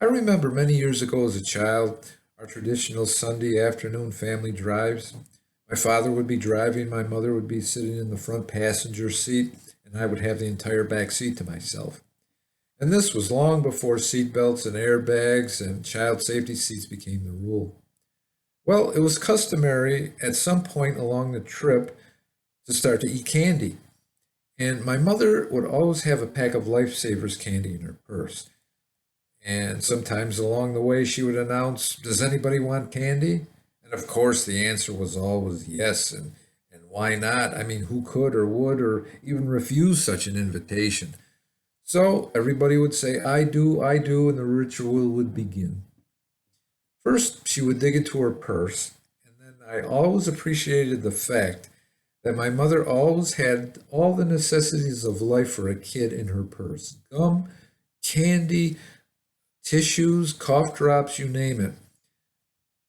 I remember many years ago as a child, our traditional Sunday afternoon family drives. My father would be driving, my mother would be sitting in the front passenger seat, and I would have the entire back seat to myself. And this was long before seat belts and airbags and child safety seats became the rule. Well, it was customary at some point along the trip to start to eat candy. And my mother would always have a pack of Lifesavers candy in her purse. And sometimes along the way, she would announce, "Does anybody want candy?" And of course, the answer was always yes. And why not? I mean, who could or would or even refuse such an invitation? So everybody would say, I do, and the ritual would begin. First, she would dig into her purse, and then I always appreciated the fact that my mother always had all the necessities of life for a kid in her purse: gum, candy, tissues, cough drops, you name it.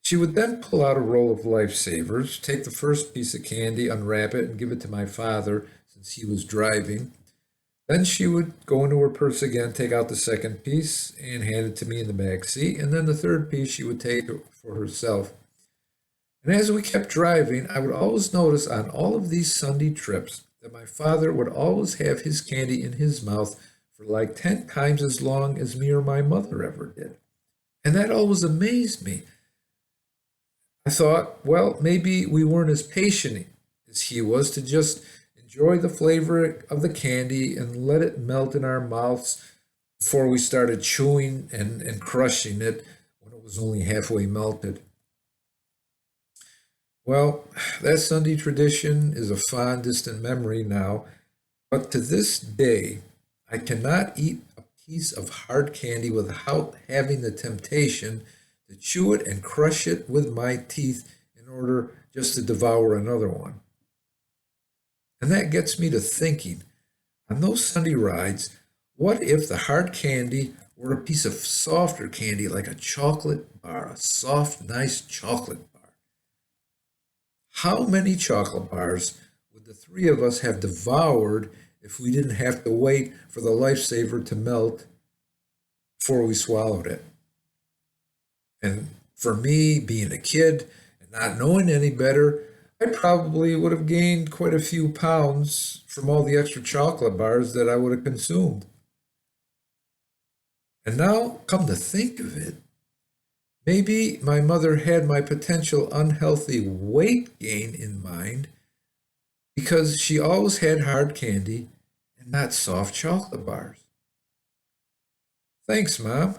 She would then pull out a roll of Lifesavers, take the first piece of candy, unwrap it, and give it to my father since he was driving. Then she would go into her purse again, take out the second piece, and hand it to me in the back seat. And then the third piece she would take for herself. And as we kept driving, I would always notice on all of these Sunday trips that my father would always have his candy in his mouth for like 10 times as long as me or my mother ever did. And that always amazed me. I thought, well, maybe we weren't as patient as he was to just enjoy the flavor of the candy and let it melt in our mouths before we started chewing and crushing it when it was only halfway melted. Well, that Sunday tradition is a fond, distant memory now, but to this day, I cannot eat a piece of hard candy without having the temptation to chew it and crush it with my teeth in order just to devour another one. And that gets me to thinking, on those Sunday rides, what if the hard candy were a piece of softer candy like a chocolate bar, a soft, nice chocolate bar? How many chocolate bars would the three of us have devoured if we didn't have to wait for the lifesaver to melt before we swallowed it? And for me, being a kid and not knowing any better, I probably would have gained quite a few pounds from all the extra chocolate bars that I would have consumed. And now, come to think of it, maybe my mother had my potential unhealthy weight gain in mind because she always had hard candy and not soft chocolate bars. Thanks, Mom.